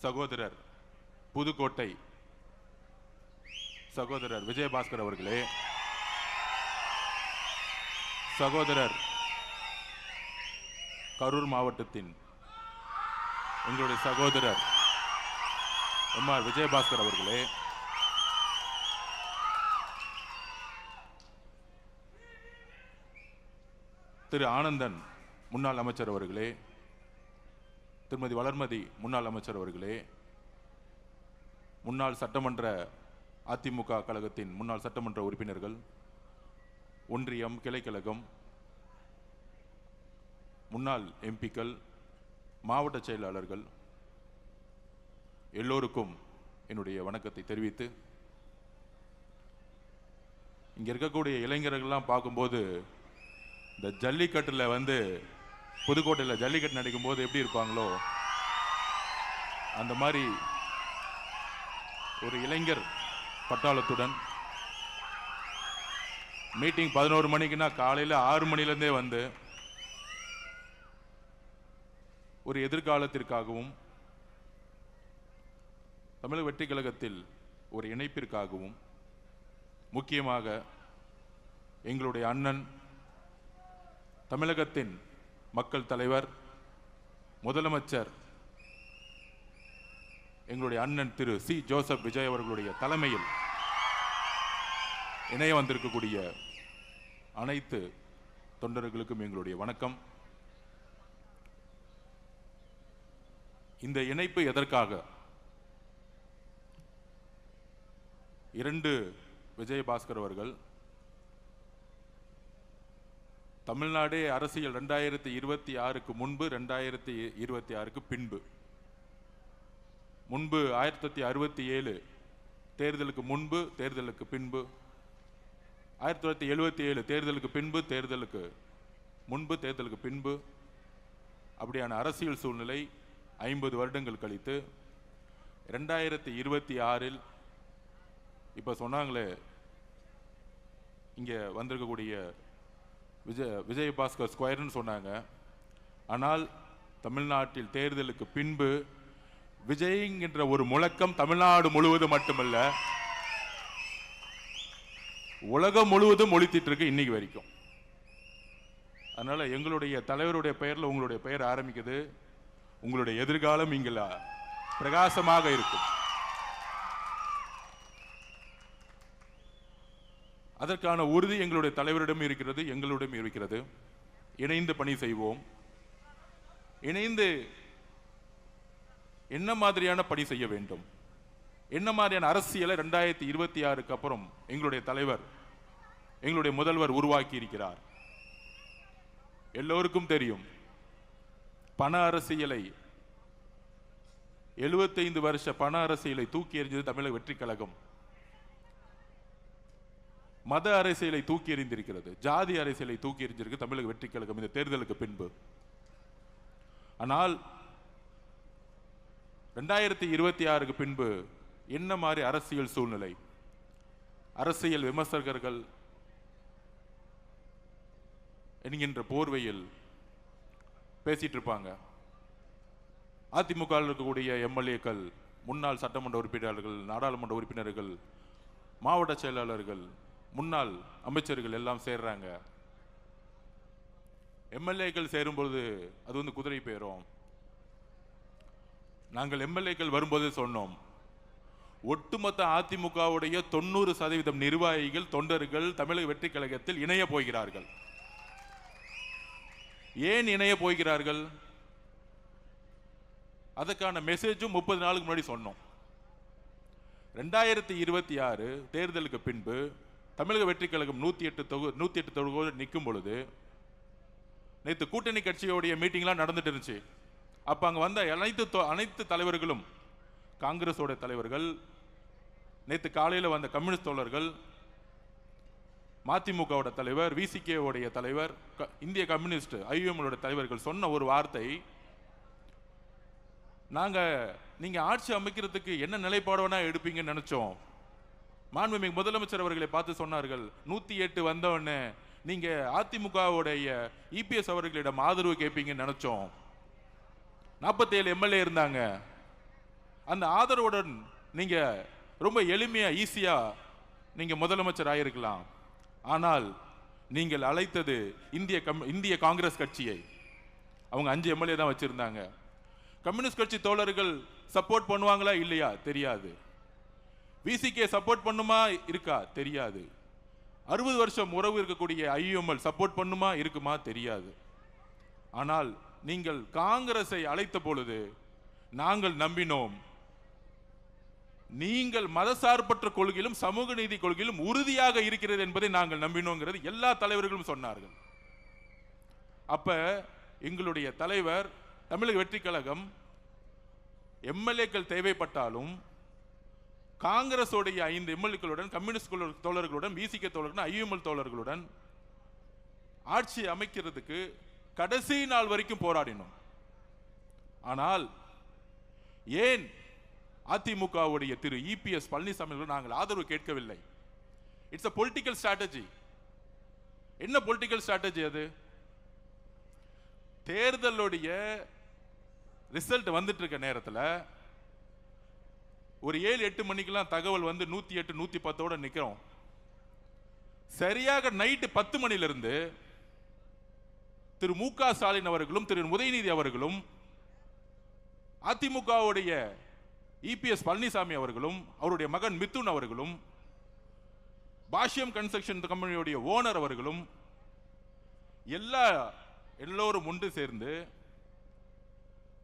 சகோதரர் புதுக்கோட்டை சகோதரர் விஜயபாஸ்கர் அவர்களே, சகோதரர் கரூர் மாவட்டத்தின் எங்களுடைய சகோதரர் எம்ஆர் விஜயபாஸ்கர் அவர்களே, திரு ஆனந்தன் முன்னாள் அமைச்சர் அவர்களே, திருமதி வளர்மதி முன்னாள் அமைச்சர் அவர்களே, முன்னாள் சட்டமன்ற அதிமுக கழகத்தின் முன்னாள் சட்டமன்ற உறுப்பினர்கள், ஒன்றியம் கிளைக்கழகம் முன்னாள் எம்பிக்கள், மாவட்ட செயலாளர்கள் எல்லோருக்கும் என்னுடைய வணக்கத்தை தெரிவித்து, இங்க இருக்கக்கூடிய இளைஞர்கள்லாம் பார்க்கும்போது இந்த ஜல்லிக்கட்டுல புதுக்கோட்டையில் ஜல்லிக்கட்டு நடக்கும் போது எப்படி இருப்பாங்களோ அந்த மாதிரி ஒரு இளைஞர் பட்டாளத்துடன் மீட்டிங் 11 மணிக்குன்னா காலையில் 6 மணிலேருந்தே ஒரு எதிர்காலத்திற்காகவும் தமிழக வெற்றி கழகத்தில் ஒரு இணைப்பிற்காகவும், முக்கியமாக எங்களுடைய அண்ணன் தமிழகத்தின் மக்கள் தலைவர் முதலமைச்சர் எங்களுடைய அண்ணன் திரு சி ஜோசப் விஜய் அவர்களுடைய தலைமையில் இணைய வந்திருக்கக்கூடிய அனைத்து தொண்டர்களுக்கும் எங்களுடைய வணக்கம். இந்த இணைப்பு எதற்காக? 2 விஜயபாஸ்கர் அவர்கள் தமிழ்நாடு அரசியல் 2026க்கு முன்பு 2026க்கு பின்பு, முன்பு 1967 தேர்தலுக்கு முன்பு, தேர்தலுக்கு பின்பு, 1977 தேர்தலுக்கு பின்பு, தேர்தலுக்கு முன்பு, தேர்தலுக்கு பின்பு, அப்படியான அரசியல் சூழ்நிலை 50 வருடங்கள் கழித்து 2026 இப்போ சொன்னாங்களே இங்கே வந்திருக்கக்கூடிய விஜயபாஸ்கர் ஸ்கொயர்னு சொன்னாங்க. ஆனால் தமிழ்நாட்டில் தேர்தலுக்கு பின்பு விஜய்ங்கிற ஒரு முழக்கம் தமிழ்நாடு முழுவதும் மட்டுமல்ல உலகம் முழுவதும் ஒலித்திட்டு இருக்கு இன்னைக்கு வரைக்கும். அதனால எங்களுடைய தலைவருடைய பெயரில் உங்களுடைய பெயர் ஆரம்பிக்குது. உங்களுடைய எதிர்காலம் இங்கே பிரகாசமாக இருக்கும். அதற்கான உறுதி எங்களுடைய தலைவரிடம் இருக்கிறது, எங்களிடம் இருக்கிறது. இணைந்து பணி செய்வோம். இணைந்து என்ன மாதிரியான பணி செய்ய வேண்டும், என்ன மாதிரியான அரசியலை 2026க்கு அப்புறம் எங்களுடைய தலைவர், எங்களுடைய முதல்வர் உருவாக்கி இருக்கிறார். எல்லோருக்கும் தெரியும், பண அரசியலை 75 வருஷ பண அரசியலை தூக்கி எறிஞ்சது தமிழக வெற்றி கழகம். மத அரசியலை தூக்கி எறிந்திருக்கிறது, ஜாதி அரசியலை தூக்கி எறிஞ்சிருக்கு தமிழக வெற்றி கழகம் இந்த தேர்தலுக்கு பின்பு. ஆனால் 2026க்கு பின்பு என்ன மாதிரி அரசியல் சூழ்நிலை, அரசியல் விமர்சகர்கள் என்கின்ற போர்வையில் பேசிட்டு இருப்பாங்க. அதிமுக இருக்கக்கூடிய எம்எல்ஏக்கள், முன்னாள் சட்டமன்ற உறுப்பினர்கள், நாடாளுமன்ற உறுப்பினர்கள், மாவட்ட செயலாளர்கள், முன்னாள் அமைச்சர்கள் எல்லாம் சேர்றாங்க. எம்எல்ஏக்கள் சேரும்போது அது குதிரை பேரும். நாங்கள் எம்எல்ஏக்கள் வரும்போது சொன்னோம், ஒட்டுமொத்த அதிமுகவுடைய 90% நிர்வாகிகள், தொண்டர்கள் தமிழக வெற்றி கழகத்தில் இணைய போகிறார்கள். ஏன் இணைய போகிறார்கள்? அதற்கான மெசேஜும் 30 நாளுக்கு முன்னாடி சொன்னோம். 2026 தேர்தலுக்கு பின்பு தமிழக வெற்றி கழகம் 108 தொகுதியோடு நிற்கும் பொழுது, நேற்று கூட்டணி கட்சியோடைய மீட்டிங்லாம் நடந்துட்டு இருந்துச்சு. அப்ப அங்க வந்த அனைத்து தலைவர்களும், காங்கிரஸோட தலைவர்கள், நேற்று காலையில் வந்த கம்யூனிஸ்ட் தோழர்கள், மதிமுகவோட தலைவர், விசிகேவுடைய தலைவர், இந்திய கம்யூனிஸ்ட் ஐஎம்ஓட தலைவர்கள் சொன்ன ஒரு வார்த்தை, நீங்க ஆட்சி அமைக்கிறதுக்கு என்ன நிலைப்பாடுனா எடுப்பீங்கன்னு நினைச்சோம். மாண்புமிகு முதலமைச்சர் அவர்களை பார்த்து சொன்னார்கள், 108 வந்தவொடனே நீங்க அதிமுகவுடைய இபிஎஸ் அவர்களிடம் ஆதரவு கேட்பீங்கன்னு நினைச்சோம். 47 எம்எல்ஏ இருந்தாங்க. அந்த ஆதரவுடன் நீங்க ரொம்ப எளிமையா ஈஸியா நீங்க முதலமைச்சர் ஆயிருக்கலாம். ஆனால் நீங்கள் அழைத்தது இந்திய காங்கிரஸ் கட்சியை. அவங்க 5 எம்எல்ஏ தான் வச்சிருந்தாங்க. கம்யூனிஸ்ட் கட்சி தோழர்கள் சப்போர்ட் பண்ணுவாங்களா இல்லையா தெரியாது. விசிகே சப்போர்ட் பண்ணுமா இருக்கா தெரியாது. 60 வருஷம் உறவு இருக்கக்கூடிய ஐயுஎம்எல் சப்போர்ட் பண்ணுமா இருக்குமா தெரியாது. ஆனால் நீங்கள் காங்கிரஸை அழைத்த பொழுது நாங்கள் நம்பினோம், நீங்கள் மதசார்பற்ற கொள்கையிலும் சமூக நீதி கொள்கையிலும் உறுதியாக இருக்கிறது என்பதை நாங்கள் நம்பினோங்கிறது எல்லா தலைவர்களும் சொன்னார்கள். அப்ப எங்களுடைய தலைவர் தமிழக வெற்றி கழகம் எம்எல்ஏக்கள் தேவைப்பட்டாலும் காங்கிரஸோடைய 5 எம்எல்ஏக்களுடன், கம்யூனிஸ்ட் தோழர்களுடன், பிசிகே தோழர்களுடன், ஐயுஎம்எல் தோழர்களுடன் ஆட்சி அமைக்கிறதுக்கு கடைசி நாள் வரைக்கும் போராடினோம். ஆனால் ஏன் அதிமுகவுடைய திரு இபிஎஸ் பழனிசாமி நாங்கள் ஆதரவு கேட்கவில்லை? It's a political strategy. என்ன பொலிட்டிக்கல் ஸ்ட்ராட்டஜி அது? தேர்தலுடைய ரிசல்ட் வந்துட்டு இருக்க நேரத்தில் ஒரு 7-8 மணிக்கெல்லாம் தகவல் வந்து 108 110 நிக்கிறோம். சரியாக நைட்டு 10 மணிலிருந்து திரு மு.க. ஸ்டாலின் அவர்களும் திரு உதயநிதி அவர்களும் அதிமுகவுடைய இபிஎஸ் பழனிசாமி அவர்களும் அவருடைய மகன் மிதுன் அவர்களும் பாஷ்யம் கன்ஸ்ட்ரக்ஷன் கம்பெனியுடைய ஓனர் அவர்களும் எல்லோரும் ஒன்று சேர்ந்து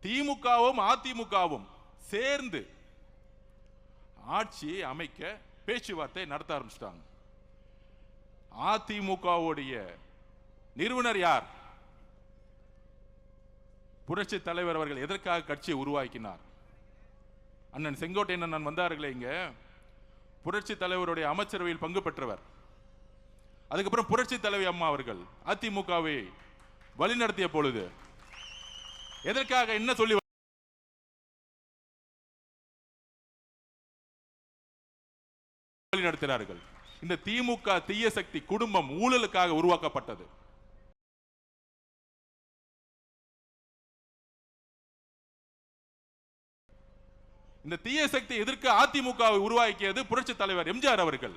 திமுகவும் அதிமுகவும் சேர்ந்து ஆட்சியை அமைக்க பேச்சுவார்த்தை நடத்த ஆரம்பிச்சிட்டாங்க. அதிமுகவுடைய நிறுவனர் யார்? புரட்சி தலைவர் அவர்கள் எதற்காக கட்சியை உருவாக்கினார்? அண்ணன் செங்கோட்டையன் வந்தார்களே இங்க, புரட்சி தலைவருடைய அமைச்சரவையில் பங்கு பெற்றவர். அதுக்கப்புறம் புரட்சி தலைவி அம்மா அவர்கள் அதிமுகவை வழிநடத்திய பொழுது எதற்காக என்ன சொல்லி வழிநடத்தினார்கள்? இந்த திமுக தீய சக்தி குடும்பம் ஊழலுக்காக உருவாக்கப்பட்டது. இந்த தீய சக்தி எதிர்க்க அதிமுகவை உருவாக்கியது புரட்சி தலைவர் எம்ஜிஆர் அவர்கள்.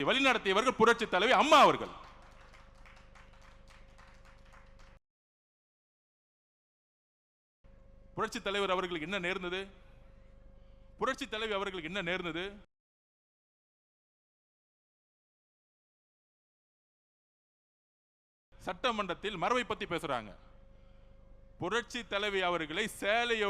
வழிநடத்தியவர்கள் புரட்சி தலைவி அம்மா அவர்கள். புரட்சி தலைவர் அவர்களுக்கு என்ன நேர்ந்தது? புரட்சி தலைவி அவர்களுக்கு என்ன நேர்ந்தது? சட்டமன்றத்தில் மரபை பத்தி பேசுறாங்க. புரட்சி தலைவி அவர்களை சேலையோ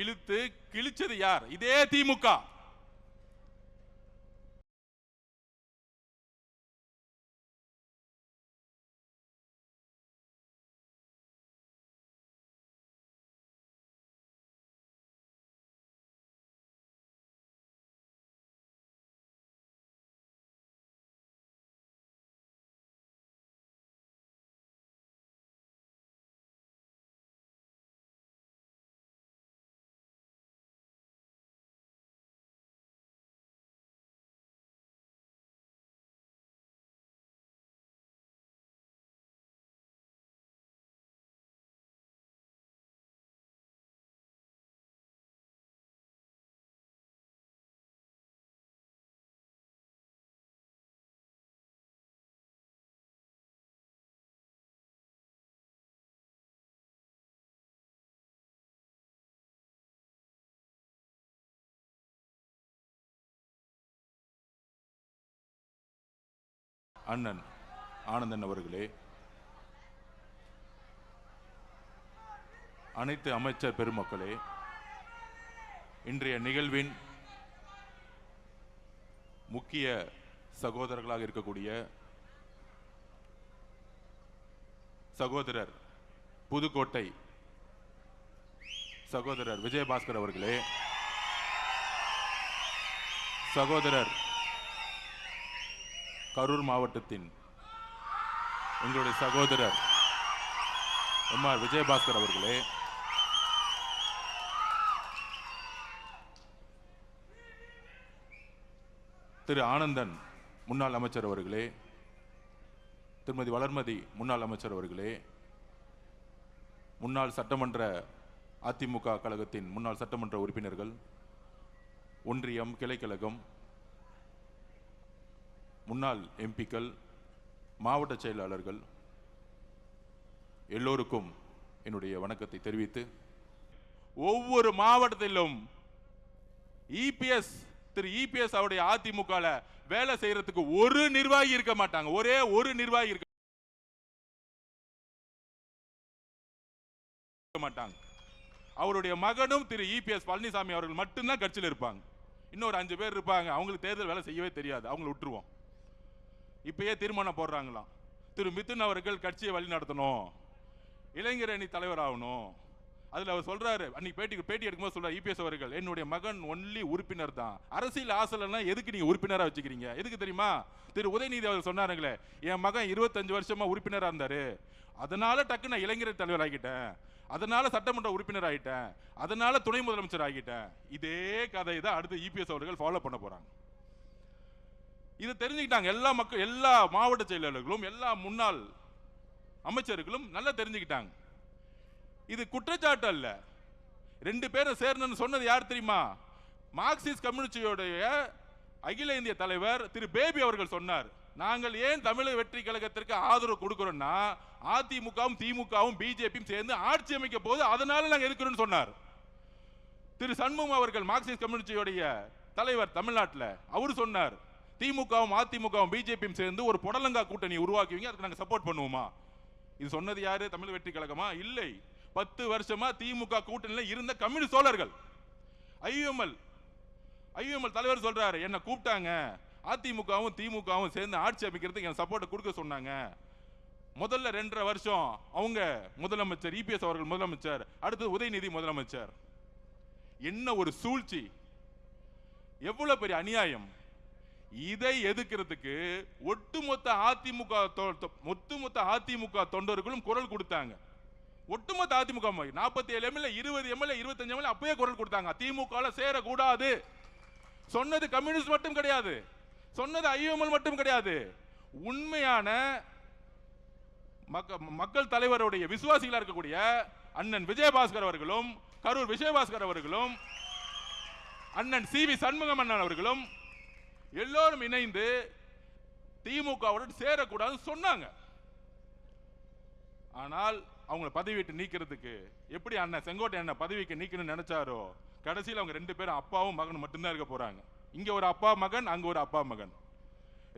இழுத்து கிழிச்சது யார்? இதே திமுக. அண்ணன் ஆனந்தன் அவர்களே, அனைத்து அமைச்சர் பெருமக்களே, இன்றைய நிகழ்வின் முக்கிய சகோதரர்களாக இருக்கக்கூடிய சகோதரர் புதுக்கோட்டை சகோதரர் விஜயபாஸ்கர் அவர்களே, சகோதரர் கரூர் மாவட்டத்தின் எங்களுடைய சகோதரர் எம்ஆர் விஜயபாஸ்கர் அவர்களே, திரு ஆனந்தன் முன்னாள் அமைச்சர் அவர்களே, திருமதி வளர்மதி முன்னாள் அமைச்சர் அவர்களே, முன்னாள் சட்டமன்ற அதிமுக கழகத்தின் முன்னாள் சட்டமன்ற உறுப்பினர்கள், ஒன்றியம் கிளைக்கழகம் முன்னாள் எம்பிக்கள், மாவட்ட செயலாளர்கள் எல்லோருக்கும் என்னுடைய வணக்கத்தை தெரிவித்து, ஒவ்வொரு மாவட்டத்திலும் இபிஎஸ் திரு இபிஎஸ் அவருடைய அதிமுக வேலை செய்யறதுக்கு ஒரு நிர்வாகி இருக்க மாட்டாங்க. ஒரே ஒரு நிர்வாகி இருக்க மாட்டாங்க. அவருடைய மகனும் திரு இபிஎஸ் பழனிசாமி அவர்கள் மட்டும்தான் கட்சியில் இருப்பாங்க. இன்னொரு 5 பேர் இருப்பாங்க. அவங்களுக்கு தேர்தல் வேலை செய்யவே தெரியாது. அவங்களை விட்டுருவோம். இப்பயே தீர்மானம் போடுறாங்களாம், திரு மிதுன் அவர்கள் கட்சியை வழி நடத்தணும், இளைஞர் அணி தலைவர் ஆகணும். அதுல அவர் சொல்றாரு, அன்னைக்கு பேட்டி எடுக்கும்போது சொல்றாரு இபிஎஸ் அவர்கள், என்னுடைய மகன் ஒன்லி உறுப்பினர் தான், அரசியல் ஆசைலன்னா எதுக்கு நீங்க உறுப்பினரா வச்சுக்கிறீங்க? எதுக்கு தெரியுமா? திரு உதயநிதி அவர் சொன்னாருங்களே, என் மகன் 25 வருஷமா உறுப்பினரா இருந்தாரு, அதனால டக்கு நான் இளைஞர் தலைவர் ஆகிட்டேன், அதனால சட்டமன்ற உறுப்பினர் ஆகிட்டேன், அதனால துணை முதலமைச்சர் ஆகிட்டேன். இதே கதை தான் அடுத்து இபிஎஸ் அவர்கள் ஃபாலோ பண்ண போறாங்க. இது தெரிஞ்சுக்கிட்டாங்க எல்லா மாவட்ட செயலாளர்களும், எல்லா முன்னாள் அமைச்சர்களும் நல்லா தெரிஞ்சுக்கிட்டாங்க. இது குற்றச்சாட்டு அல்ல. 2 பேரும் சேர்ந்து சொன்னது யார் தெரியுமா? மார்க்சிஸ்ட் கம்யூனிஸ்டுடைய அகில இந்திய தலைவர் திரு பேபி அவர்கள் சொன்னார், நாங்கள் ஏன் தமிழக வெற்றி கழகத்திற்கு ஆதரவு கொடுக்கிறோம்னா, அதிமுகவும் திமுகவும் பிஜேபியும் சேர்ந்து ஆட்சி அமைக்க போது அதனால நாங்கள் இருக்கிறோம் சொன்னார். திரு சண்முகம் அவர்கள் மார்க்சிஸ்ட் கம்யூனிஸ்டுடைய தலைவர் தமிழ்நாட்டில் அவர் சொன்னார், திமுகவும் அதிமுகவும் பிஜேபியும் சேர்ந்து ஒரு புடலங்கா கூட்டணி உருவாக்குவீங்க, அதுக்கு நாங்கள் சப்போர்ட் பண்ணுவோமா? இது சொன்னது யாரு? தமிழக வெற்றி கழகமா? இல்லை. 10 வருஷமா திமுக கூட்டணியில் இருந்த கம்யூனிஸ்ட் தோழர்கள். ஐயுஎம்எல் தலைவர் சொல்றாரு, என்ன கூப்பிட்டாங்க, அதிமுகவும் திமுகவும் சேர்ந்து ஆட்சி அமைக்கிறதுக்கு என் சப்போர்ட் கொடுக்க சொன்னாங்க. முதல்ல 2.5 வருஷம் அவங்க முதலமைச்சர் இபிஎஸ் அவர்கள் முதலமைச்சர், அடுத்து உதயநிதி முதலமைச்சர். என்ன ஒரு சூழ்ச்சி, எவ்வளவு பெரிய அநியாயம்! இதை எதிர்க்கிறதுக்கு ஒட்டுமொத்த அதிமுக தொண்டர்களும் குரல் கொடுத்தாங்க. ஒட்டுமொத்த அதிமுக 47 எம்எல்ஏ, 20 எம்எல்ஏ, 25 எம்எல்ஏ அப்பவே குரல் கொடுத்தாங்க, திமுக சேரக்கூடாது. சொன்னது கம்யூனிஸ்ட் மட்டும் கிடையாது, சொன்னது ஐஎம்எல் மட்டும் கிடையாது, உண்மையான மக்கள் தலைவருடைய விசுவாசிகளா இருக்கக்கூடிய அண்ணன் விஜயபாஸ்கர் அவர்களும், கரூர் விஜயபாஸ்கர் அவர்களும், அண்ணன் சிவி சண்முகம் அண்ணன் அவர்களும் எல்லோரும் இணைந்து திமுகவுடன் சேரக்கூடாதுன்னு சொன்னாங்க. ஆனால் அவங்களை பதவி விட்டு நீக்கிறதுக்கு எப்படி அண்ணன் செங்கோட்டை அண்ணன் பதவிக்கு நீக்கணும்னு நினைச்சாரோ, கடைசியில் அவங்க 2 பேரும் அப்பாவும் மகன் மட்டும்தான் இருக்க போறாங்க. இங்க ஒரு அப்பா மகன், அங்க ஒரு அப்பா மகன்,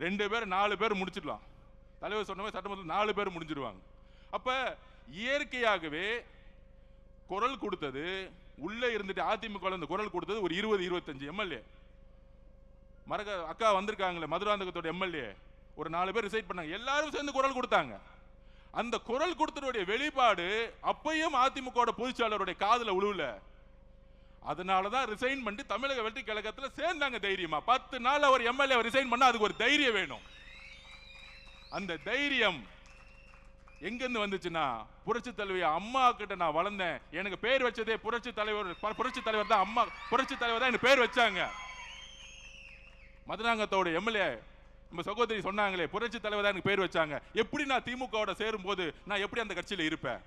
2 பேர் 4 பேர் முடிச்சிடலாம். தலைவர் சொன்ன சட்டமன்றத்தில் 4 பேர் முடிஞ்சிருவாங்க. அப்ப இயற்கையாகவே குரல் கொடுத்தது உள்ள இருந்துட்டு அதிமுக குரல் கொடுத்தது ஒரு 20-25 எம்எல்ஏ. அக்கா வந்திருக்காங்களே மதுராந்தகத்தோட எம்எல்ஏ, ஒரு 4 பேர் ரிசைட் பண்ணாங்க, எல்லாரும் சேர்ந்து குரல் கொடுத்தாங்க. அந்த குரல் கொடுத்ததுடைய வெளிப்பாடு அப்பையும் அதிமுக பொதுச்செயலாளருடைய காதுல உழுவல. அதனாலதான் ரிசைன் பண்ணி தமிழக வெற்றி கழகத்தில் சேர்ந்தாங்க தைரியமா. 10 நாள் அவர் எம்எல்ஏ ரிசைன் பண்ணா அதுக்கு ஒரு தைரியம் வேணும். அந்த தைரியம் எங்கிருந்து வந்துச்சுன்னா, புரட்சி தலைவி அம்மா கிட்ட நான் வளர்ந்தேன், எனக்கு பேர் வச்சதே புரட்சி தலைவர் தான், அம்மா புரட்சி தலைவர் தான் எனக்கு பேர் வச்சாங்க. மதுராங்கத்தோட எம்எல்ஏ நம்ம சகோதரி சொன்னாங்களே, புரட்சி தலைவர் தான் எனக்கு பேர் வச்சாங்க. எப்படி நான் திமுக சேரும் போது நான் எப்படி அந்த கட்சியில் இருப்பேன்?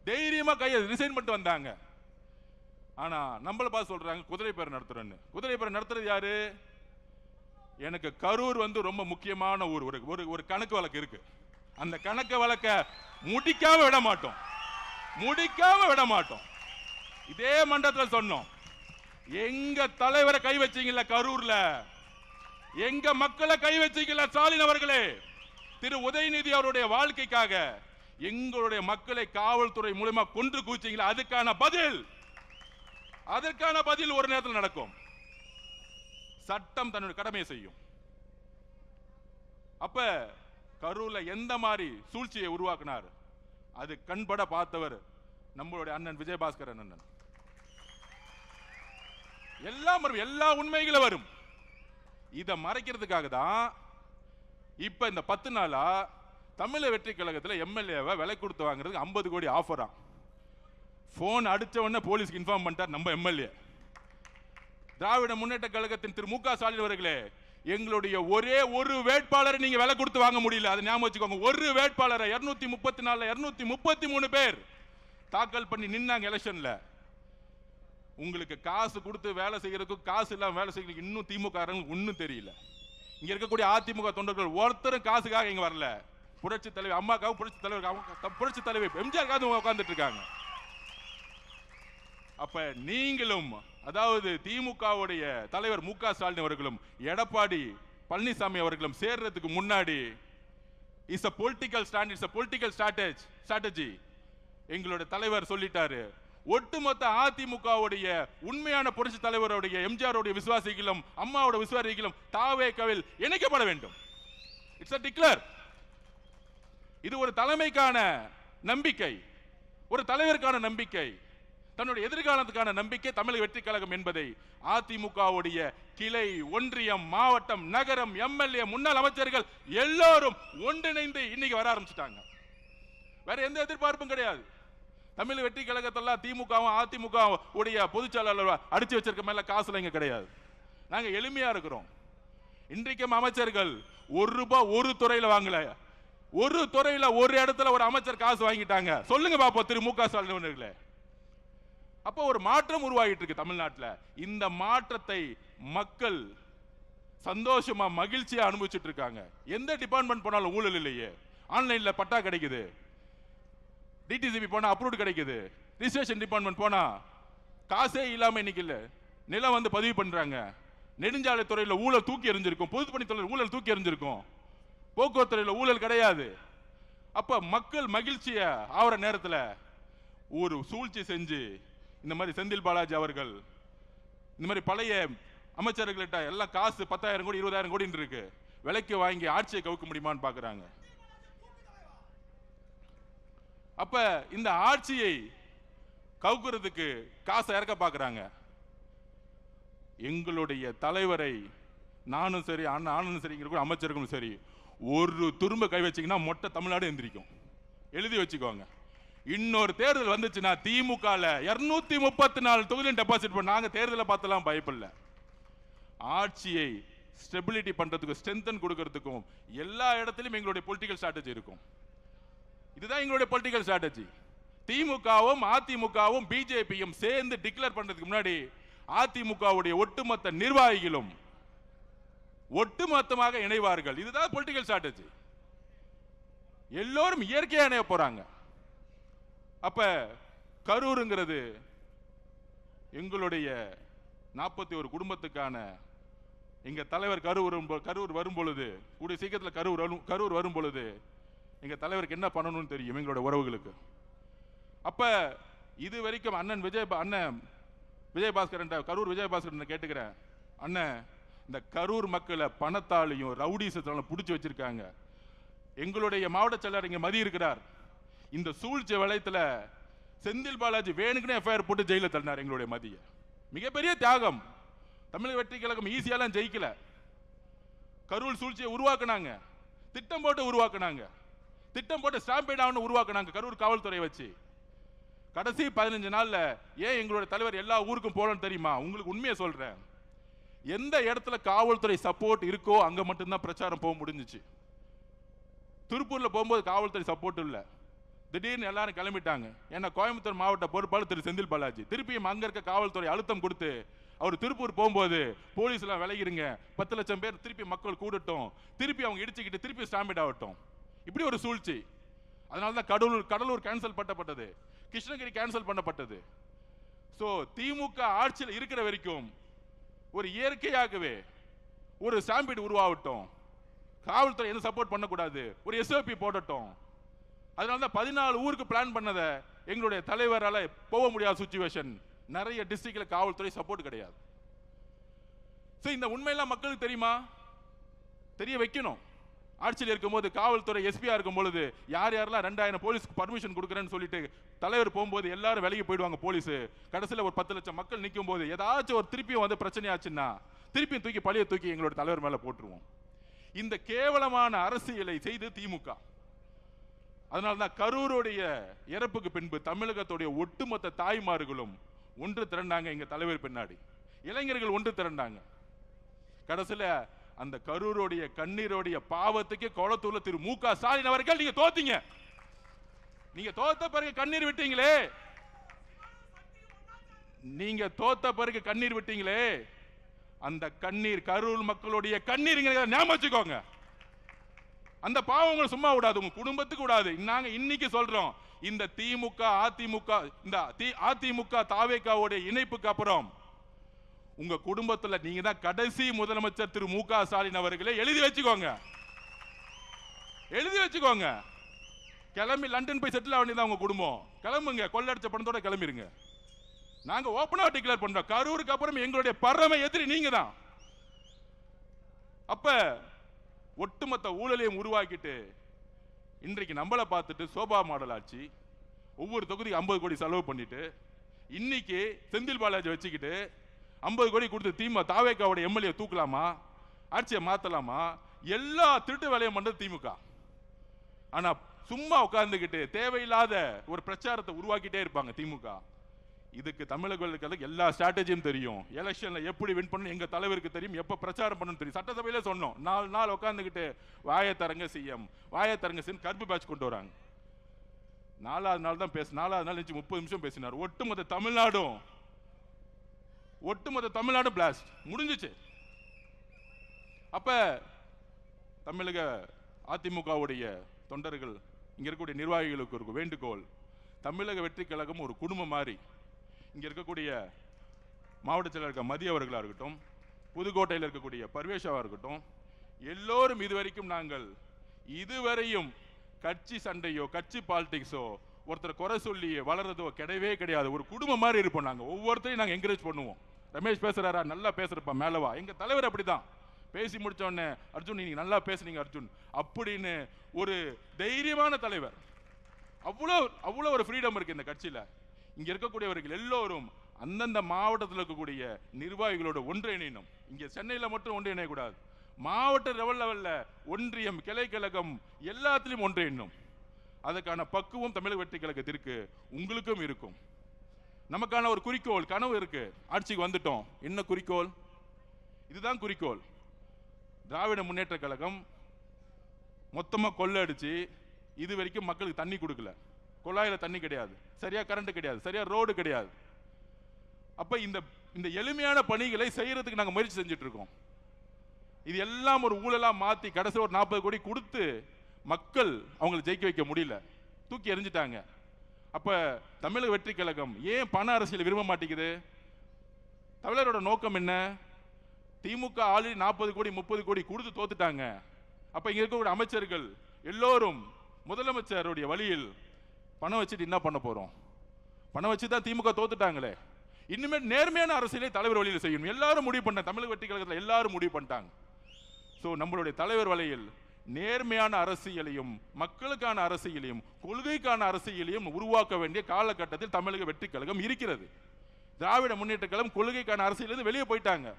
தைரியமா கையை ரிசைன் பண்ணிட்டு வந்தாங்க. ஆனா நம்மள பார்த்து சொல்றாங்க குதிரை பேர் நடத்துறேன்னு. குதிரை பேர் நடத்துறது யாரு? எனக்கு கரூர் ரொம்ப முக்கியமான ஊர். ஒரு கணக்கு வழக்கு இருக்கு. அந்த கணக்கு வழக்க முடிக்காம விட மாட்டோம். இதே மண்டலத்தில் சொன்னோம், எங்க தலைவரை கை வச்சீங்கல்ல கரூர்ல, எங்க மக்களை கை வச்சீங்கல்ல ஸ்டாலின் அவர்களே, திரு உதயநிதி அவருடைய வாழ்க்கைக்காக எங்களுடைய மக்களை காவல்துறை மூலமா கொன்று கூச்சீங்களா, அதற்கான பதில் ஒரு நேரத்தில் நடக்கும். சட்டம் தன்னுடைய கடமையை செய்யும். அப்ப கரூர்ல எந்த மாதிரி சூழ்ச்சியை உருவாக்கினார், அது கண்பட பார்த்தவர் நம்மளுடைய அண்ணன் விஜயபாஸ்கர் அண்ணன். எல்லா உண்மைகளும் வரும். இதை மறைக்கிறதுக்காக தான் இப்ப இந்த 10 நாளா தமிழக வெற்றி கழகத்தில் எம்எல்ஏவை விலை கொடுத்து வாங்குறதுக்கு 50 கோடி ஆஃபரா. போன் அடிச்ச உடனே போலீஸ்க்கு இன்ஃபார்ம் பண்ணிட்டார் நம்ம எம்எல்ஏ. திராவிட முன்னேற்ற கழகத்தின் திரு மு.க. ஸ்டாலின் அவர்களே, எங்களுடைய ஒரே ஒரு வேட்பாளரை நீங்க விலை கொடுத்து வாங்க முடியல. அதை ஞாபகம் வச்சுக்கோங்க. ஒரு வேட்பாளரை 234 233 பேர் தாக்கல் பண்ணி நின்னாங்க எலெக்ஷன்ல. உங்களுக்கு காசு கொடுத்து வேலை செய்யறதுக்கு, காசு இல்லாம வேலை செய்யறதுக்கு இன்னும் திமுக ஒன்னும் தெரியல. இங்க இருக்கக்கூடிய அதிமுக தொண்டர்கள் ஒருத்தரும் காசுக்காக இங்க வரல. புரட்சி தலைவர் அம்மாக்காகவும் புரட்சி தலைவர் புரட்சி தலைவர் எம்ஜிஆருக்காக உட்கார்ந்துட்டு இருக்காங்க. அப்ப நீங்களும், அதாவது திமுகவுடைய தலைவர் மு.க. ஸ்டாலின் அவர்களும் எடப்பாடி பழனிசாமி அவர்களும் சேர்றதுக்கு முன்னாடி is a political stand, it's a political strategy. எங்களுடைய தலைவர் சொல்லிட்டாரு, ஒட்டுமொத்த அதிமுகவுடைய உண்மையான புரட்சி தலைவருடைய எம்ஜிஆருடைய விசுவாசிகளும் அம்மாவோட விசுவாசிகளும் தாவேகவில் இணைக்கப்பட வேண்டும். It's a declare. இது ஒரு தலைமைக்கான நம்பிக்கை, ஒரு தலைவருக்கான நம்பிக்கை, தன்னுடைய எதிர்காலத்துக்கான நம்பிக்கை தமிழக வெற்றி கழகம் என்பதை அதிமுகவுடைய கிளை, ஒன்றியம், மாவட்டம், நகரம், எம்எல்ஏ, முன்னாள் அமைச்சர்கள் எல்லோரும் ஒன்றிணைந்து இன்னைக்கு வர ஆரம்பிச்சிட்டாங்க. வேற எந்த எதிர்பார்ப்பும் கிடையாது. தமிழக வெற்றி கழகத்தெல்லாம் திமுகவும் அதிமுக உடைய பொதுச்செயலாளர் அடிச்சு வச்சிருக்க மேல காசுல இங்க கிடையாது. நாங்க எளிமையா இருக்கிறோம். இன்றைக்கும் அமைச்சர்கள் ₹1 ஒரு துறையில வாங்கல. ஒரு துறையில ஒரு இடத்துல ஒரு அமைச்சர் காசு வாங்கிட்டாங்க. சொல்லுங்க பாப்போம் திரு மு.க. ஸ்டாலின் அவர்களே. அப்போ ஒரு மாற்றம் உருவாகிட்டு இருக்கு தமிழ்நாட்டில். இந்த மாற்றத்தை மக்கள் சந்தோஷமா மகிழ்ச்சியா அனுபவிச்சுட்டு இருக்காங்க. எந்த டிபார்ட்மெண்ட் போனாலும் ஊழல் இல்லையே. ஆன்லைன்ல பட்டா கிடைக்குது, டிடிசிபி போனா அப்ரூவ்ட் கிடைக்குது, ரிஜிஸ்ட்ரேஷன் டிபார்ட்மெண்ட் போனா காசே இல்லாம இன்னைக்கு இல்ல நிலம் வந்து பதிவு பண்றாங்க. நெடுஞ்சாலை துறையில ஊழல் தூக்கி எறிஞ்சிருக்கும், பொதுப்பணித்துறையில் ஊழல் தூக்கி எறிஞ்சிருக்கும், போக்குவரத்து துறையில ஊழல் கிடையாது. அப்ப மக்கள் மகிழ்ச்சியா ஆவற நேரத்தில் ஒரு சூழ்ச்சி செஞ்சு இந்த மாதிரி செந்தில் பாலாஜி அவர்கள் இந்த மாதிரி பழைய அமைச்சர்கள்ட்ட எல்லாம் காசு 10,000 கோடி 20,000 கோடி இருக்கு, விலைக்கு வாங்கி ஆட்சியை கவுக்க முடியுமான்னு பாக்குறாங்க. அப்ப இந்த ஆட்சியை கவுக்குறதுக்கு காசை இறக்க பாக்குறாங்க. எங்களுடைய தலைவரை நானும் சரி, ஆனந்தும் சரி, அமைச்சர்களும் சரி, ஒரு துரும்ப கை வச்சீங்கன்னா மொட்டை தமிழ்நாடு எந்திரிக்கும். எழுதி வச்சுக்கோங்க. இன்னொரு தேர்தல் வந்துச்சுன்னா திமுக 234 தொகுதியில் டெபாசிட் பண்ண நாங்க தேர்தலை பார்த்தலாம் பயப்படல. ஆட்சியை ஸ்டெபிலிட்டி பண்றதுக்கும் ஸ்ட்ரென்தன் கொடுக்கிறதுக்கும் எல்லா இடத்திலும் எங்களுடைய பொலிட்டிக்கல் ஸ்ட்ராட்டஜி இருக்கும். இதுதான் எங்களுடைய பொலிட்டிக்கல் ஸ்ட்ராட்டஜி. திமுகவும் அதிமுகவும் பிஜேபியும் சேர்ந்து டிக்ளேர் பண்றதுக்கு முன்னாடி அதிமுகவுடைய ஒட்டுமொத்த நிர்வாகிகளும் ஒட்டுமொத்தமாக இணைவார்கள். இதுதான் பொலிட்டிக்கல் ஸ்ட்ராட்டஜி. எல்லோரும் இயற்கையா இணைய போறாங்க. அப்ப கரூருங்கிறது எங்களுடைய 41 குடும்பத்துக்கான எங்க தலைவர் கரூர் வரும் பொழுது, கூடிய சீக்கிரத்தில் கரூர் வரும் பொழுது எங்க தலைவருக்கு என்ன பண்ணணும்னு தெரியும் எங்களுடைய உறவுகளுக்கு. அப்ப இது வரைக்கும் அண்ணன் விஜயபாஸ்கர் கரூர் விஜயபாஸ்கர் கேட்டுக்கிறேன், அண்ணன் இந்த கரூர் மக்களை பணத்தாலையும் ரவுடிசத்தாலும் பிடிச்சி வச்சிருக்காங்க. எங்களுடைய மாவட்ட செயலர் இங்க மதி இருக்கிறார். இந்த சூழ்ச்சி வளையத்துல செந்தில் பாலாஜி வேணுக்குன்னு எஃப்ஐஆர் போட்டு ஜெயில தள்ளினார் எங்களுடைய மதிய. மிகப்பெரிய தியாகம். தமிழக வெற்றி கழகம் ஈஸியாலாம் ஜெயிக்கல. கரூர் சூழ்ச்சியை உருவாக்குனாங்க, திட்டம் போட்டு உருவாக்குனாங்க, திட்டம் போட்டு ஸ்டாம்பேட் ஆகணும் உருவாக்குனாங்க கரூர் காவல்துறை வச்சு. கடைசி 15 நாள்ல ஏன் எங்களுடைய தலைவர் எல்லா ஊருக்கும் போலன்னு தெரியுமா? உங்களுக்கு உண்மையை சொல்றேன். எந்த இடத்துல காவல்துறை சப்போர்ட் இருக்கோ அங்க மட்டும்தான் பிரச்சாரம் போக முடிஞ்சிச்சு. திருப்பூர்ல போகும்போது காவல்துறை சப்போர்ட் இல்ல, திடீர்னு எல்லாரும் கிளம்பிட்டாங்க. ஏன்னா கோயம்புத்தூர் மாவட்ட பொறுப்பாளர் திரு செந்தில் பாலாஜி திருப்பியும் அங்க இருக்க காவல்துறை அழுத்தம் கொடுத்து அவர் திருப்பூர் போகும்போது போலீஸ் எல்லாம் விலகிருங்க, 10 லட்சம் பேர் திருப்பி மக்கள் கூடட்டும், திருப்பி அவங்க இடிச்சுக்கிட்டு திருப்பி ஸ்டாம்பிட் ஆகட்டும், இப்படி ஒரு சூழ்ச்சி. அதனாலதான் கடலூர் கேன்சல் பண்ணப்பட்டது, கிருஷ்ணகிரி கேன்சல் பண்ணப்பட்டது. சோ திமுக ஆட்சியில் இருக்கிற வரைக்கும் ஒரு இயற்கையாகவே ஒரு ஸ்டாம்பிட் உருவாகட்டும், காவல்துறை எந்த சப்போர்ட் பண்ணக்கூடாது, ஒரு எஸ்ஓபி போடட்டும். அதனாலதான் 14 ஊருக்கு பிளான் பண்ணதை எங்களுடைய தலைவரால போக முடியாத சிச்சுவேஷன். நிறைய டிஸ்ட்ரிக்ட்ல காவல்துறை சப்போர்ட் கிடையாது. இந்த உண்மையெல்லாம் மக்களுக்கு தெரியுமா? தெரிய வைக்கணும். ஆட்சியில் இருக்கும்போது காவல்துறை எஸ்பியா இருக்கும் பொழுது யார் யாரெல்லாம் 2000 போலீஸ்க்கு பர்மிஷன் கொடுக்குறேன்னு சொல்லிட்டு தலைவர் போகும்போது எல்லாரும் விலகி போயிடுவாங்க. போலீஸ் கடைசியில் ஒரு 10 லட்சம் மக்கள் நிற்கும் போது ஏதாச்சும் ஒரு திருப்பியும் வந்து பிரச்சனையாச்சுன்னா திருப்பியும் பழைய தூக்கி எங்களோட தலைவர் மேல போட்டுருவோம். இந்த கேவலமான அரசியலை செய்து திமுக அதனால்தான் கரூருடைய இறப்புக்கு பின்பு தமிழகத்துடைய ஒட்டுமொத்த தாய்மார்களும் ஒன்று திரண்டாங்க. எங்க தலைவர் பின்னாடி இளைஞர்கள் ஒன்று திரண்டாங்க. கடைசியில அந்த கரூருடைய கண்ணீருடைய பாவத்துக்கு கொளத்தூர்ல திரு மு.க. ஸ்டாலின் அவர்கள் நீங்க தோத்தீங்க. நீங்க தோத்த பிறகு கண்ணீர் விட்டீங்களே, நீங்க தோத்த பிறகு கண்ணீர் விட்டீங்களே, அந்த கண்ணீர் கரூர் மக்களுடைய கண்ணீர் ஞாபகம் வச்சுக்கோங்க. அந்த பாவங்களை சும்மா விடாது, உங்க குடும்பத்துக்கு விடாது. நாங்க இன்னைக்கு சொல்றோம், இந்த திமுக அதிமுக தாவேகாவுடைய இணைப்புக்கு அப்புறம் உங்க குடும்பத்துல நீங்க தான் கடைசி முதலமைச்சர் திரு மு.க. ஸ்டாலின் அவர்களே. எழுதி வச்சுக்கோங்க, எழுதி வச்சுக்கோங்க. கிளம்பி லண்டன் போய் செட்டில் ஆகிதான் உங்க குடும்பம். கிளம்புங்க, கொள்ளடிச்ச பணத்தோட கிளம்பிருங்க. நாங்க ஓபனா டிக்ளேர் பண்றோம், கரூருக்கு அப்புறம் எங்களுடைய பரம எதிரி நீங்க தான். அப்ப ஒட்டுமொத்த ஊழலையும் உருவாக்கிட்டு இன்றைக்கு நம்மளை பார்த்துட்டு சோபா மாடல் ஆட்சி, ஒவ்வொரு தொகுதிக்கு 50 கோடி செலவு பண்ணிட்டு இன்னைக்கு செந்தில் பாலாஜி வச்சுக்கிட்டு 50 கோடி கொடுத்து தாவேகாவுடைய எம்எல்ஏ தூக்கலாமா, ஆட்சியை மாத்தலாமா, எல்லா திருட்டு வேலையும் பண்றது திமுக. ஆனா சும்மா உட்கார்ந்துகிட்டு தேவையில்லாத ஒரு பிரச்சாரத்தை உருவாக்கிட்டே இருப்பாங்க திமுக. இதுக்கு தமிழர்களுக்கு எல்லா ஸ்ட்ராட்டஜியும் தெரியும். எலெக்ஷன்ல எப்படி வின் பண்ணணும் எங்க தலைவருக்கு தெரியும், எப்ப பிரச்சாரம் பண்ணணும் தெரியும். சட்டசபையில சொன்னோம், 4 நாள் உட்கார்ந்துகிட்டு வாயத்தரங்க சிஎம் வாயத்தரங்க சிஎம் கருப்பு பேட்ச் கொண்டு வராங்க. 4வது நாள் தான் 4வது நாள் 30 நிமிஷம் பேசினார். ஒட்டுமொத்த தமிழ்நாடு பிளாஸ்ட் முடிஞ்சிச்சு. அப்ப தமிழக அதிமுகவுடைய தொண்டர்கள், இங்க இருக்கக்கூடிய நிர்வாகிகளுக்கு ஒரு வேண்டுகோள், தமிழக வெற்றி கழகம் ஒரு குடும்பம் மாதிரி. இங்க இருக்கக்கூடிய மாவட்ட செயலர் மதிய அவர்களா இருக்கட்டும், புதுக்கோட்டையில் இருக்கக்கூடிய பர்வேஷாவா இருக்கட்டும், எல்லோரும் இதுவரையும் கட்சி சண்டையோ கட்சி பாலிடிக்ஸோ ஒருத்தர் குறை சொல்லி வளர்றதோ கிடையவே கிடையாது. ஒரு குடும்பம் மாதிரி இருப்போம். நாங்க ஒவ்வொருத்தரையும் நாங்க என்கரேஜ் பண்ணுவோம். ரமேஷ் பேசுறாரா, நல்லா பேசுறப்பா, மேலவா. எங்க தலைவர் அப்படிதான் பேசி முடிச்ச உடனே, அர்ஜுன் நீங்க நல்லா பேசுனீங்க அர்ஜுன் அப்படின்னு ஒரு தைரியமான தலைவர். அவ்வளோ ஒரு ஃப்ரீடம் இருக்கு இந்த கட்சியில. இங்க இருக்கக்கூடியவர்கள் எல்லோரும் அந்தந்த மாவட்டத்தில் இருக்கக்கூடிய நிர்வாகிகளோட ஒன்றிணையணும். இங்க சென்னையில மட்டும் ஒன்றிணையக்கூடாது, மாவட்ட லெவல்ல ஒன்றியம், கிளை கழகம் எல்லாத்திலும் ஒன்றிணையணும். அதுக்கான பக்குவம் தமிழக வெற்றி கழகத்திற்கு உங்களுக்கும் இருக்கும். நமக்கான ஒரு குறிக்கோள், கனவு இருக்கு. ஆட்சிக்கு வந்துட்டோம், என்ன குறிக்கோள்? இதுதான் குறிக்கோள். திராவிட முன்னேற்ற கழகம் மொத்தமா கொள்ளடிச்சு இது வரைக்கும் மக்களுக்கு தண்ணி கொடுக்கல. குழாயில தண்ணி கிடையாது, சரியா கரண்ட் கிடையாது, சரியா ரோடு கிடையாது. அப்ப இந்த எளிமையான பணிகளை செய்யறதுக்கு நாங்க முயற்சி செஞ்சுட்டு இருக்கோம். இது எல்லாம் ஒரு ஊழலா மாத்தி கடைசி ஒரு 40 கோடி கொடுத்து மக்கள் அவங்களை ஜெயிக்க வைக்க முடியல, தூக்கி எறிஞ்சிட்டாங்க. அப்ப தமிழக வெற்றி கழகம் ஏன் பண அரசியல் விரும்ப மாட்டேங்குது? தமிழரோட நோக்கம் என்ன? திமுக ஆல்ரெடி 40 கோடி 30 கோடி கொடுத்து தோத்துட்டாங்க. அப்ப இங்க இருக்கக்கூடிய அமைச்சர்கள் எல்லோரும் முதலமைச்சருடைய வழியில் பணம் வச்சுட்டு என்ன பண்ண போறோம்? பணம் வச்சுதான் திமுக தோத்துட்டாங்களே. இன்னுமே நேர்மையான அரசியலை தலைவர் வழியில் செய்யணும். எல்லாரும் முடிவு பண்ண, தமிழக வெற்றி கழகத்தில் எல்லாரும் முடிவு பண்ணிட்டாங்க. சோ நம்மளுடைய தலைவர் வழியில் நேர்மையான அரசியலையும் மக்களுக்கான அரசியலையும் கொள்கைக்கான அரசியலையும் உருவாக்க வேண்டிய காலகட்டத்தில் தமிழக வெற்றி கழகம் இருக்கிறது. திராவிட முன்னேற்ற கழகம் கொள்கைக்கான அரசியலிருந்து வெளியே போயிட்டாங்க.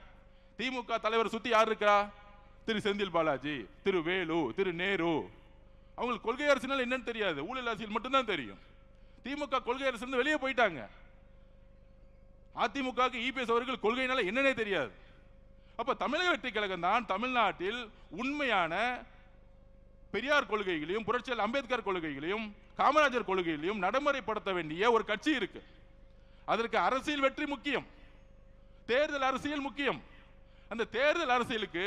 திமுக தலைவர் சுத்தி யார் இருக்கா? திரு செந்தில் பாலாஜி, திரு வேலு, திரு நேரு. அவங்களுக்கு கொள்கை அரசியல் என்னன்னு தெரியாது, ஊழல் அரசியல் மட்டும்தான் தெரியும். திமுக கொள்கை அரசியல் வெளியே போயிட்டாங்க. அதிமுக இபிஎஸ் அவர்கள் கொள்கையினால என்னன்னே தெரியாது. அப்ப தமிழக வெற்றி கழகம் தான் தமிழ்நாட்டில் உண்மையான பெரியார் கொள்கைகளையும் புரட்சியாளர் அம்பேத்கர் கொள்கைகளையும் காமராஜர் கொள்கைகளையும் நடைமுறைப்படுத்த வேண்டிய ஒரு கட்சி இருக்கு. அதற்கு அரசியல் வெற்றி முக்கியம், தேர்தல் அரசியல் முக்கியம். அந்த தேர்தல் அரசியலுக்கு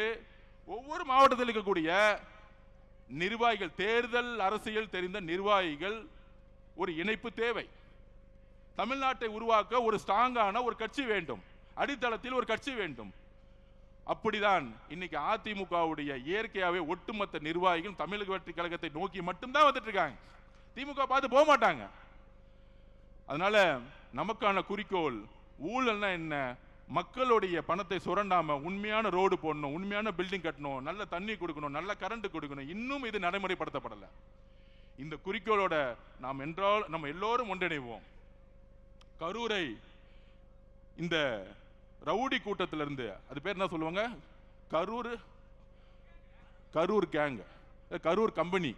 ஒவ்வொரு மாவட்டத்தில் இருக்கக்கூடிய நிர்வாகிகள், தேர்தல் அரசியல் தெரிந்த நிர்வாகிகள் ஒரு இணைப்பு தேவை. தமிழ்நாட்டை உருவாக்க ஒரு ஸ்ட்ராங்கான ஒரு கட்சி வேண்டும், அடித்தளத்தில் ஒரு கட்சி வேண்டும். அப்படிதான் இன்னைக்கு அதிமுகவுடைய இயற்கையாவே ஒட்டுமொத்த நிர்வாகிகள் தமிழக வெற்றி கழகத்தை நோக்கி மட்டும்தான் வந்துட்டு இருக்காங்க. திமுக பார்த்து போக மாட்டாங்க. அதனால நமக்கான குறிக்கோள் ஊழல்னா என்ன? மக்களுடைய பணத்தை சுரண்டாம உண்மையான ரோடு போடணும், உண்மையான பில்டிங் கட்டணும், நல்ல தண்ணி கொடுக்கணும், நல்ல கரண்ட் கொடுக்கணும். இன்னும் இது நடைமுறைப்படுத்தப்படல. இந்த குறிக்கோளோட நம்ம எல்லோரும் ஒன்றிணைவோம். கரூரை இந்த ரவுடி கூட்டத்திலிருந்து, அது பேர் என்ன சொல்லுவாங்க, Karur gang, Karur company,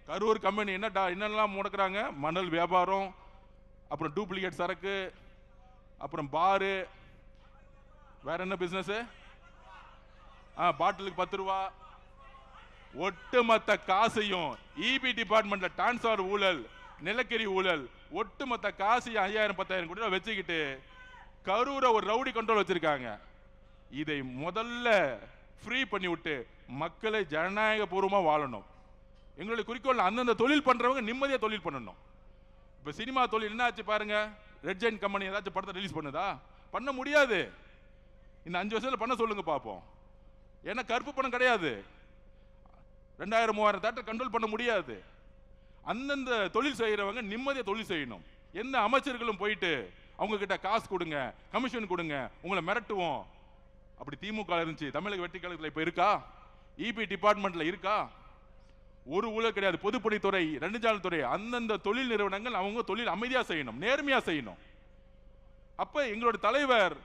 Karur company என்னெல்லாம் முடக்கிறாங்க? மணல் வியாபாரம், அப்புறம் டூப்ளிகேட் சரக்கு, அப்புறம் பாரு, வேற என்ன பிசினஸ்? பாட்டிலுக்கு 10 ரூபா. ஒட்டுமொத்த காசையும் இபி டிபார்ட்மெண்ட்ல டிரான்ஸ்ஃபர் ஊழல், நிலக்கரி ஊழல், ஒட்டுமொத்த காசையும் 5000-10,000 கோடி வச்சுக்கிட்டு கரூரை ஒரு ரவுடி கண்ட்ரோல் வச்சிருக்காங்க. இதை முதல்ல ஃப்ரீ பண்ணி விட்டு மக்களை ஜனநாயக பூர்வமா வாழணும். எங்களுடைய குறிக்கோள் அந்தந்த தொழில் பண்றவங்க நிம்மதியா தொழில் பண்ணணும். இப்ப சினிமா தொழில் என்ன ஆச்சு பாருங்க. ரெட் ஜெயின் கம்பெனி ஏதாச்சும் படத்தை ரிலீஸ் பண்ணுதா? பண்ண முடியாது. இந்த 5 வருஷத்துல பண்ண சொல்லுங்க பாப்போம். ஏன்னா கருப்பு பணம் கிடையாது. 2000-3000 தேட்டர் கண்ட்ரோல் பண்ண முடியாது. அந்தந்த தொழில் செய்யறவங்க நிம்மதியா தொழில் செய்யணும். எந்த அமைச்சர்களும் போயிட்டு அவங்க கிட்ட காசு கொடுங்க, கமிஷன் கொடுங்க, உங்களை மிரட்டுவோம். அப்படி திமுக இருந்துச்சு. தமிழக வெற்றி கழகத்தில் இப்ப இருக்கா? இபி டிபார்ட்மெண்ட்ல இருக்கா? ஒரு ஊழல் கிடையாது. பொதுப்பணித்துறை, நெடுஞ்சாலைத்துறை, அந்தந்த தொழில் நிறுவனங்கள் அவங்க தொழில் அமைதியா செய்யணும், நேர்மையா செய்யணும். அப்ப எங்களோட தலைவர்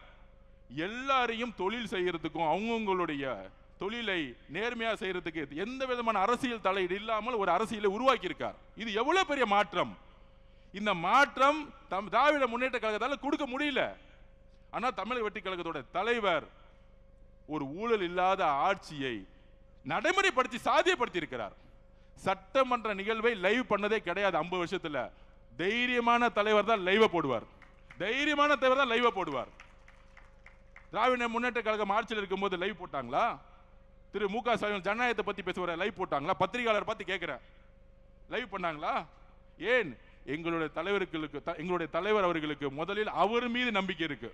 எல்லாரையும் தொழில் செய்யறதுக்கும் அவங்களுடைய தொழிலை நேர்மையா செய்யறதுக்கு எந்த விதமான அரசியல் தலையீடு இல்லாமல் ஒரு அரசியலை உருவாக்கி இருக்கார். இது எவ்வளவு பெரிய மாற்றம்! இந்த மாற்றம் திராவிட முன்னேற்ற கழகத்தால கொடுக்க முடியல. ஆனா தமிழக வெற்றி கழகத்தோட தலைவர் ஒரு ஊழல் இல்லாத ஆட்சியை நடைமுறைப்படுத்தி சாத்தியப்படுத்தி இருக்கிறார். சட்டமன்ற நிகழ்வை லைவ் பண்ணதே கிடையாது 50 வருஷத்துல. தைரியமான தலைவர் தான் லைவ் போடுவார். தைரியமான தலைவர் தான் லைவ் போடுவார். திராவிட முன்னேற்ற கழகம் ஆட்சியில் இருக்கும்போது லைவ் போட்டாங்களா? திரு மு க ஸ்டாலின் ஜனநாயகத்தை பத்தி பேசுவார், லைவ் போட்டாங்களா? பத்திரிகையாளர் பார்த்து கேட்கிறேன், லைவ் பண்ணாங்களா? ஏன்? எங்களுடைய தலைவர் அவர்களுக்கு முதலில் அவர் மீது நம்பிக்கை இருக்கு.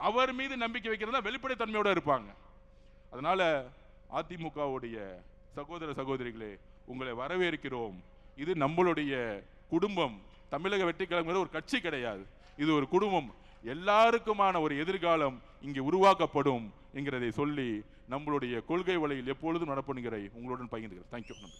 அவர் மீது நம்பிக்கை வைக்கிறதா வெளிப்படைத்தன்மையோட இருப்பாங்க. அதனால அதிமுகவுடைய சகோதர சகோதரிகளே, உங்களை வரவேற்கிறோம். இது நம்மளுடைய குடும்பம். தமிழக வெற்றி கழகம் ஒரு கட்சி கிடையாது, இது ஒரு குடும்பம். எல்லாருக்குமான ஒரு எதிர்காலம் இங்கே உருவாக்கப்படும் என்கிறதை சொல்லி நம்மளுடைய கொள்கை வழியில் எப்பொழுதும் நடப்பணுங்கிற உங்களுடன் பகிர்ந்துகிறேன். தேங்க்யூ.